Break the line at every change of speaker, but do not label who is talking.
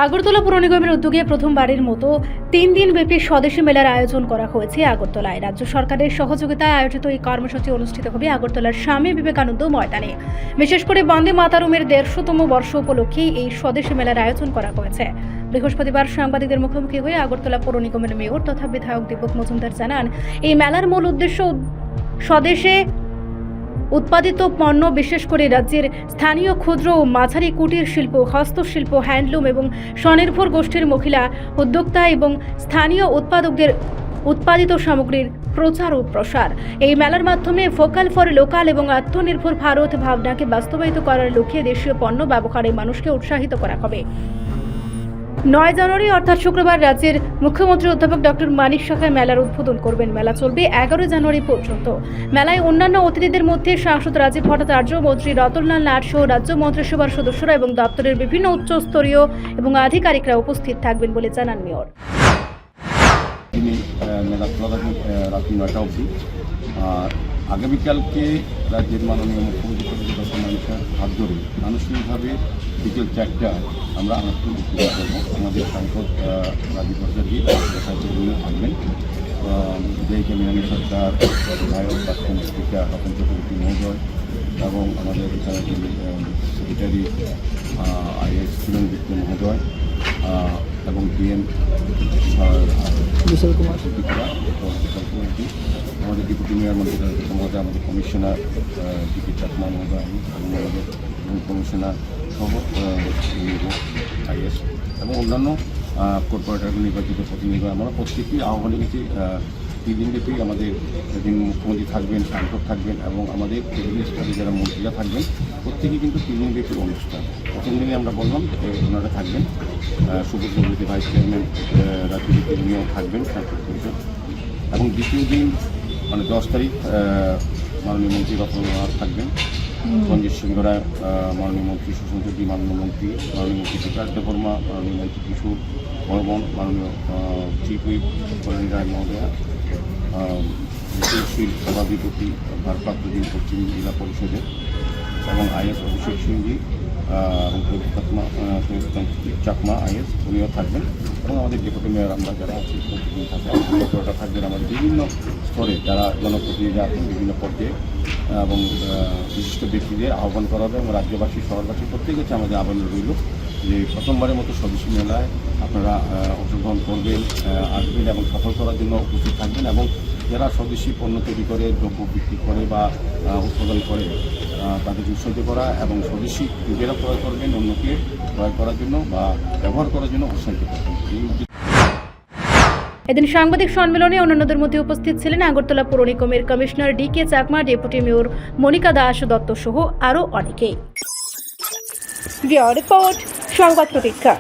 আগরতলা পুর নিগমের উদ্যোগে প্রথমবারের মতো 3 দিনব্যাপী স্বদেশী মেলার আয়োজন করা হয়েছে আগরতলায়। রাজ্য সরকারের সহযোগিতায় আয়োজিত এই কর্মসূচি অনুষ্ঠিত হবে আগরতলার স্বামী বিবেকানন্দ ময়দানে। বিশেষ করে বন্দে মাতরমের 150তম বর্ষ উপলক্ষে এই স্বদেশী মেলার আয়োজন করা হয়েছে। বৃহস্পতিবার সাংবাদিকদের মুখোমুখি হয়ে আগরতলা পুর নিগমের মেয়র তথা বিধায়ক দীপক মজুমদার জানান, এই মেলার মূল উদ্দেশ্য স্বদেশে উৎপাদিত পণ্য, বিশেষ করে রাজ্যের স্থানীয় ক্ষুদ্র ও মাঝারি কুটির শিল্প, হস্তশিল্প, হ্যান্ডলুম এবং স্বনির্ভর গোষ্ঠীর মহিলা উদ্যোক্তা এবং স্থানীয় উৎপাদকদের উৎপাদিত সামগ্রীর প্রচার ও প্রসার। এই মেলার মাধ্যমে ভোকাল ফর লোকাল এবং আত্মনির্ভর ভারত ভাবনাকে বাস্তবায়িত করার লক্ষ্যে দেশীয় পণ্য ব্যবহারে মানুষকে উৎসাহিত করা হবে। 9 জানুয়ারি অর্থাৎ শুক্রবার রাজ্যের মুখ্যমন্ত্রী অধ্যাপক ডক্টর মানিক সাহাই মেলার উদ্বোধন করবেন। মেলা চলবে 11 জানুয়ারি পর্যন্ত। মেলায় অন্যান্য অতিথিদের মধ্যে সাংসদ রাজীব ভট্টাচার্য, মন্ত্রী রতনলাল নাথ সহ রাজ্য মন্ত্রিসভার সদস্যরা এবং দপ্তরের বিভিন্ন উচ্চস্তরীয় এবং আধিকারিকরা উপস্থিত থাকবেন বলে জানান মেয়র।
মেলা খোলা থাকবে রাত্রি 9টা অবধি। আর আগামীকালকে রাজ্যের মাননীয় মুখ্যমন্ত্রী ডক্টর মানিকের হাত ধরে আনুষ্ঠানিকভাবে বিকেল 4টায় আমরা আনুষ্ঠানিক উদ্বোধন করবো। আমাদের সাংসদ রাজীব ভট্টাচার্য থাকবেন, যেইকে মিনানী সরকার, বিধায়ক প্রাক্তন স্পিকার রতন চক্রবর্তী মহোদয় এবং আমাদের সেক্রেটারি আইএস কিরণ বিত্ত মহোদয় এবং ডিএম বিশাল কুমার, আমাদের ডেপুটি মেয়র মহোদয়, আমাদের কমিশনার ডিপি চাকমা মহোদয় এবং আমাদের কমিশনার সহ আইএস এবং অন্যান্য কর্পোরেটর নির্বাচিত প্রতিনিধি। আমরা প্রত্যেকেই আহ্বানে গেছি 3 দিনব্যাপী আমাদের যিনি মুখ্যমন্ত্রী থাকবেন, সাংসদ থাকবেন এবং আমাদের কেন্দ্রীয় স্তরে যারা মন্ত্রীরা থাকবেন, প্রত্যেকেই কিন্তু 3 দিনব্যাপী অনুষ্ঠান। প্রথম দিনে আমরা বললাম ওনারা থাকবেন, সুব্রত চৌধুরী ভাইস চেয়ারম্যান রাজ্যের তিনিও থাকবেন সাংসদ পরিষদ, এবং দ্বিতীয় দিন মানে 10 তারিখ মাননীয় মন্ত্রী রতনলাল নাথ থাকবেন, সঞ্জীব সিংহ রায় মাননীয় মন্ত্রী, সুশান্ত চৌধুরী মাননীয় মন্ত্রী, মাননীয় মন্ত্রী বিকাশ দেববর্মা, মাননীয় মন্ত্রী কিশোর বর্মন, মাননীয় চিফ হুইপ কল্যাণী রায় মহোদয়া, শিল্প সভাধিপতি ভারপ্রাপ্ত যিনি পশ্চিম জেলা পরিষদের এবং আইএস অভিষেক সিংজি এবং চাকমা আইএস উনিও থাকবেন এবং আমাদের ডেপুটি মেয়র আমরা যারা আছি প্রতিদিন থাকবেন। আমাদের বিভিন্ন স্তরে যারা জনপ্রতিনিধি আছেন বিভিন্ন পর্যায়ে এবং বিশিষ্ট ব্যক্তিদের আহ্বান করা হবে এবং রাজ্যবাসী শহরবাসী প্রত্যেক হচ্ছে আমাদের আহ্বান রইল যে প্রথমবারের মতো স্বদেশী মেলায় আপনারা অংশগ্রহণ করবেন, আসবেন এবং সফল করার জন্য উপস্থিত থাকবেন এবং যারা স্বদেশী পণ্য তৈরি করে, দ্রব্য বিক্রি করে বা উৎপাদন করে তাদেরকে উৎসাহিত করা এবং স্বদেশী নিজেরা ক্রয় করবেন, অন্যকে ক্রয় করার জন্য বা ব্যবহার করার জন্য উৎসাহিত করবেন।
এদিন সাংবাদিক সম্মেলনে অন্যান্যদের মধ্যে উপস্থিত ছিলেন আগরতলা পুর নিগমের commissioner DK Chakma, deputy mayor Monika Das Dutta সহ আরও অনেকেই। রিপোর্ট সংবাদ প্রতীক্ষা।